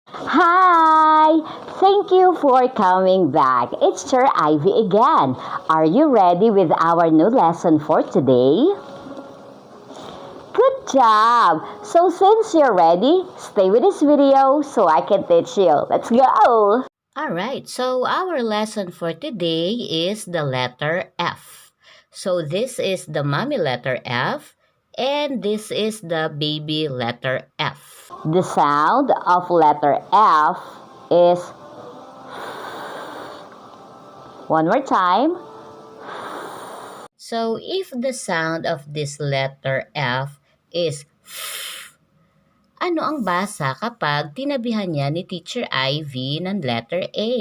Hi! Thank you for coming back. It's Sir Ivy again. Are you ready with our new lesson for today? Good job! So since you're ready, stay with this video so I can teach you. Let's go! Alright, so our lesson for today is the letter F. So this is the mommy letter F and this is the baby letter F. The sound of letter F is one more time. So if the sound of this letter F is ano ang basa kapag tinabihan niya ni Teacher Ivy ng letter A?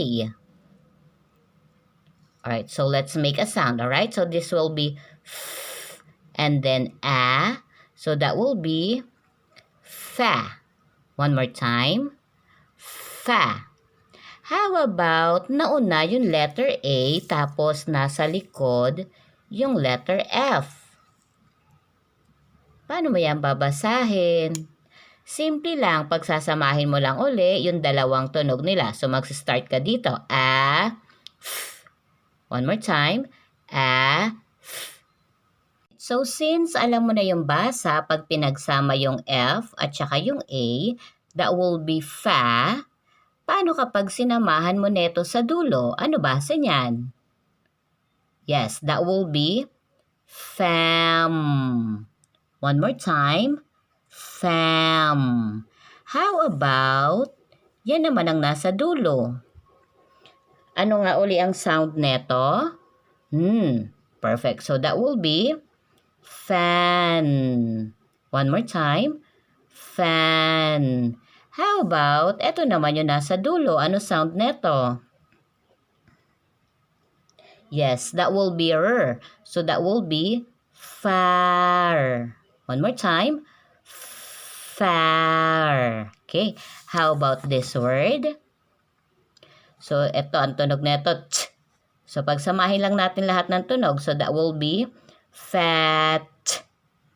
Alright, so let's make a sound, alright? So this will be and then A. So that will be fa. One more time. Fa. How about nauna yung letter A tapos nasa likod yung letter F? Paano mo yan babasahin? Simple lang, pagsasamahin mo lang uli yung dalawang tunog nila. So mag-start ka dito. A, F. One more time. A, F. So since alam mo na yung basa pag pinagsama yung F at saka yung A, that will be fa. Paano kapag sinamahan mo neto sa dulo? Ano basa niyan? Yes, that will be fam. One more time. Fam. How about, yan naman ang nasa dulo. Ano nga uli ang sound neto? Perfect. So that will be fan. One more time. Fan. How about, eto naman yung nasa dulo. Ano sound neto? Yes, that will be r. So that will be far. One more time. Far. Okay. How about this word? So, ito ang tunog nito. T. So, pagsamahin lang natin lahat ng tunog. So, that will be fat.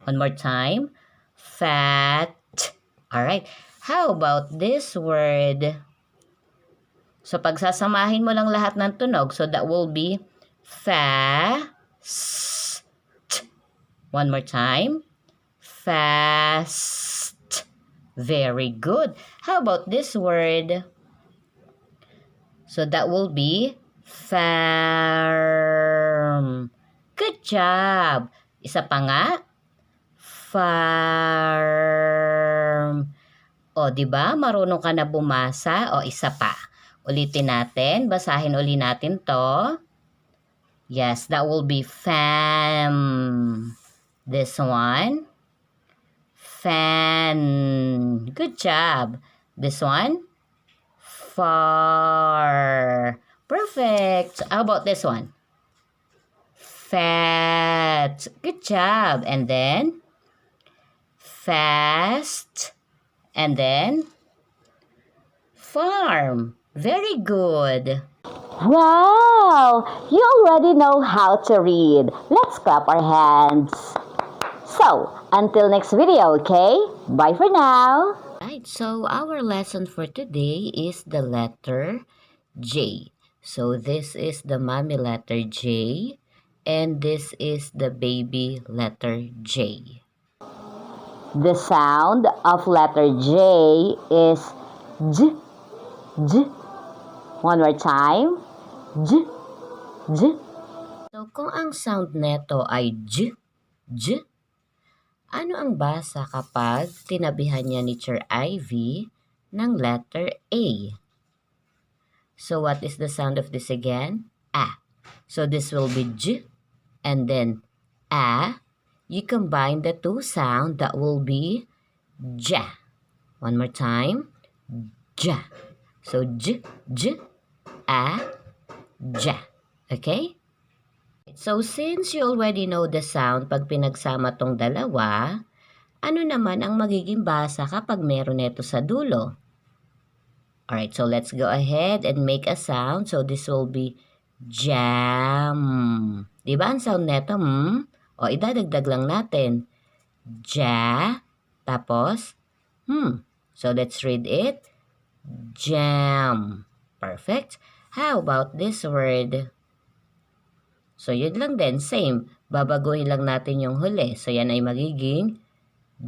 One more time. Fat. Alright. How about this word? So, pagsasamahin mo lang lahat ng tunog. So, that will be fast. One more time. Fast. Very good. How about this word? So that will be farm. Good job. Isa pa nga. Farm. O, di ba? Marunong ka na bumasa. O, isa pa. Ulitin natin. Basahin uli natin to. Yes, that will be fam. This one. Fan. Good job. This one. Far. Perfect. How about this one? Fat. Good job. And then fast. And then farm. Very good. Wow! You already know how to read. Let's clap our hands. So, until next video, okay? Bye for now. Right, so our lesson for today is the letter J. So this is the mommy letter J and this is the baby letter J. The sound of letter J is J, J. One more time. J, J. So kung ang sound neto ay J, J, ano ang basa kapag tinabihan niya ni Teacher Ivy ng letter A? So what is the sound of this again? A. So this will be J and then A. You combine the two sound, that will be Ja. One more time. Ja. So J, J, A, Ja. Okay? So since you already know the sound pag pinagsama tong dalawa, ano naman ang magiging basa kapag meron nito sa dulo? Alright, so let's go ahead and make a sound. So this will be jam. Diba ang sound neto? O idadagdag lang natin. Ja, tapos, So let's read it. Jam. Perfect. How about this word? So, yun lang din. Same. Babaguhin lang natin yung huli. So, yan ay magiging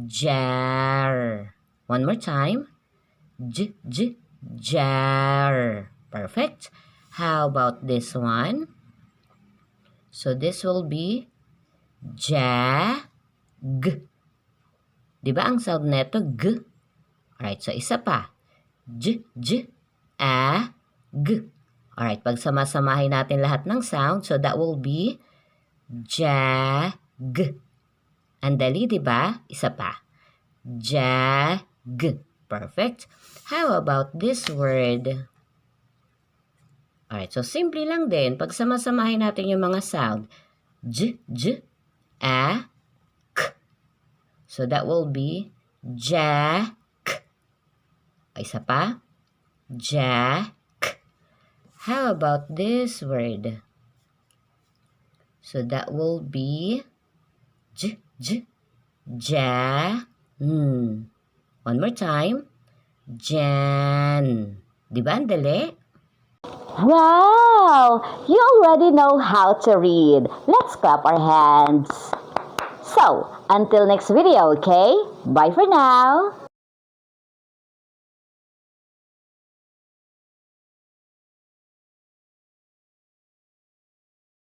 jar. One more time. Jar. Perfect. How about this one? So, this will be jag. Diba ang sound neto? G. Alright, so isa pa. G. Alright, pag samasamahin natin lahat ng sound, so that will be jag. Ang dali, diba? Isa pa. Jag. Perfect. How about this word? Alright, so simple lang din. Pag samasamahin natin yung mga sound, a, k. So that will be jack. Isa pa. Jack. How about this word? So that will be jan. One more time. Jan. Diba ang dali? Wow! You already know how to read. Let's clap our hands. So, until next video, okay? Bye for now.